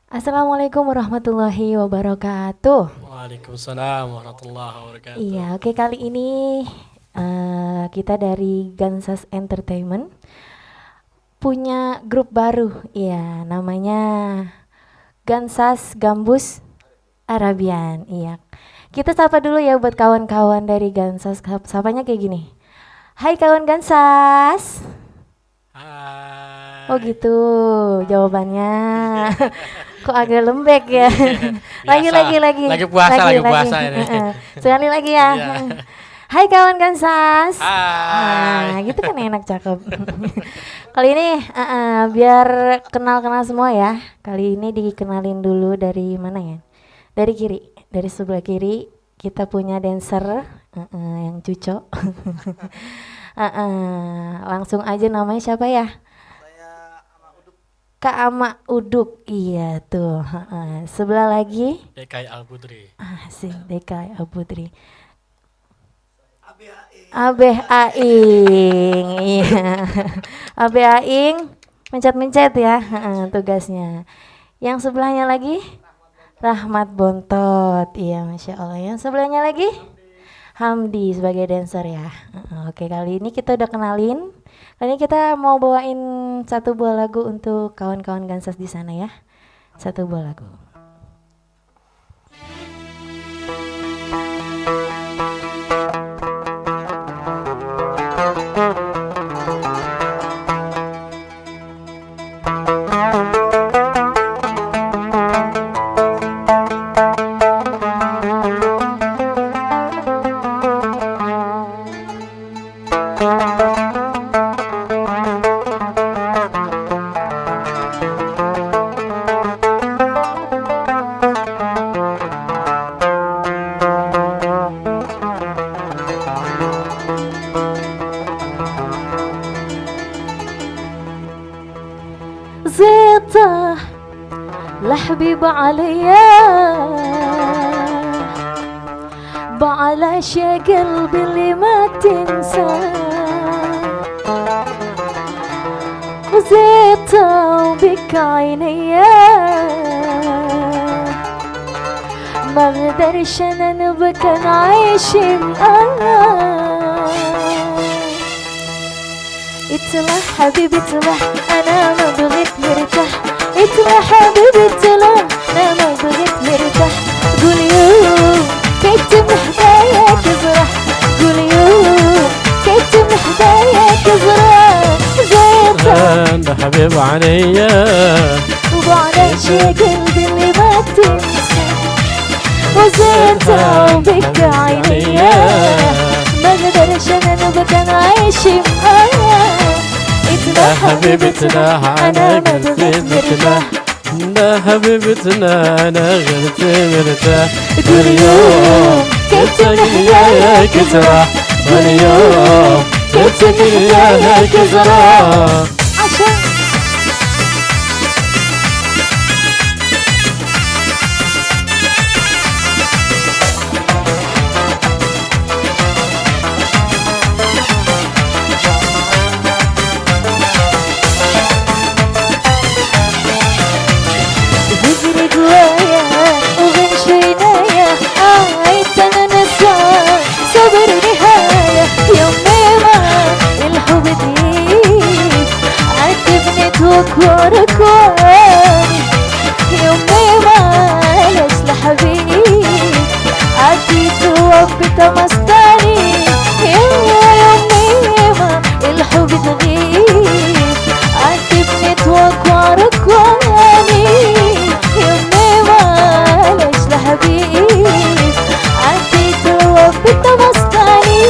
Assalamualaikum warahmatullahi wabarakatuh. Waalaikumsalam warahmatullahi wabarakatuh. Iya, oke kali ini kita dari Gansas Entertainment punya grup baru. Iya, namanya Gansas Gambus Arabian. Iya. Kita sapa dulu ya buat kawan-kawan dari Gansas. Sapanya kayak gini. Hai kawan Gansas. Hai. Oh gitu jawabannya. Kok agak lembek ya. Lagi. Lagi puasa ini. Sekali lagi ya. Iya. Hai kawan Gansas. Hai. Nah, gitu kan enak cakep. Kali ini biar kenal-kenal semua ya. Kali ini dikenalin dulu dari mana ya? Dari kiri, dari sebelah kiri kita punya dancer yang cucok. Langsung aja namanya siapa ya? Kak Ama Uduk, iya tuh. Sebelah lagi DKI Al-Budri. Asik, DKI Al-Budri. Abeh Aing, iya. Abeh Aing, mencet-mencet ya tugasnya. Yang sebelahnya lagi Rahmat Bontot, iya Masya Allah. Yang sebelahnya lagi Hamdi sebagai dancer ya. Oke, kali ini kita udah kenalin. Kali ini kita mau bawain satu buah lagu untuk kawan-kawan Gansas di sana ya. Satu buah lagu. زيته لحبيب عليا بعلى شي قلبي اللي ما تنسى وزيته بك عينيا ما اقدرش انا نبكى نعيش انا اتلا حبيبي اتلا انا ما بغيت مرتاح اتلا حبيبي اتلا انا ما بغيت مرتاح قول يوم كنت محتاجك ازرح قول يوم كنت محتاجك ازرح زيتها ده حبيب عليا وبعد شي قلبي اللي ما تنسى وزيتها وبك عينيا ما قدرش انا نبقى نعيش معايا ده حبيبتنا انا قلت مرتاح ده حبيبتنا انا قلت مرتاح كل يوم كنت وياك تروح كل يوم كنت وياك تروح عشان بجري جوايا وغنش عنايا عايز انا نسى صبر نهاية يوم ما الحب ضيق عاتبني توكور كواني يوم ما ليش لحبيب عديت وقت مستاني يوم ما الحب تغيب عاتبني توكور كواني يوم ما ليش لحبيب عديت وقت مستاني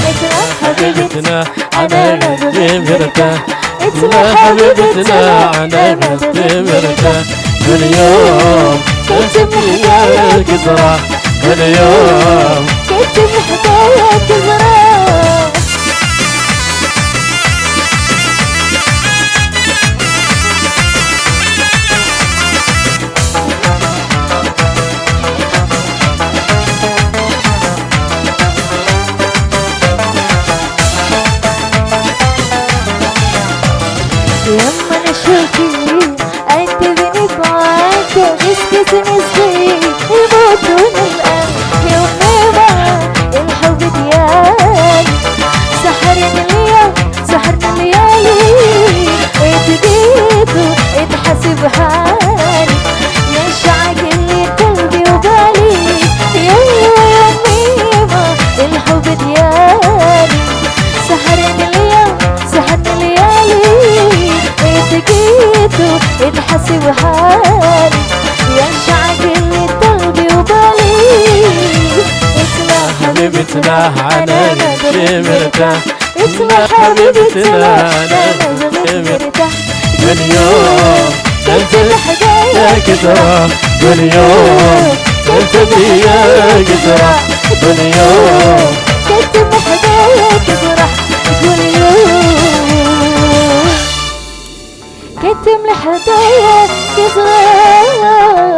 اتلا حبيبتنا انا قلت مرتاح اتلا حبيبتنا حبيبتنا انا قلت مرتاح كل يوم كنت وياك تروح كل يوم كنت محتاجك ازرق لما نشوفك انت بني مسكتني ازاي يموت دون الآن يومي ما الحب ديالي سحرني اليوم سحرنا الليالي اتجيته اتحسب حالي يا شعقل لي قلبي وبالي يومي ما الحب ديالي سحرني اليوم سحرنا الليالي اتجيته اتحسب حالي يا شعقل لي قلبي وبالي اسمع حبيبتنا على نجي مرتاح اسمع حبيبتنا انا مرتاح كل يوم تنزل يا كثرة كل يوم تنتبه يا كثرة كل يوم كتب حداياك فرح كل يوم كتم لحداياك فرح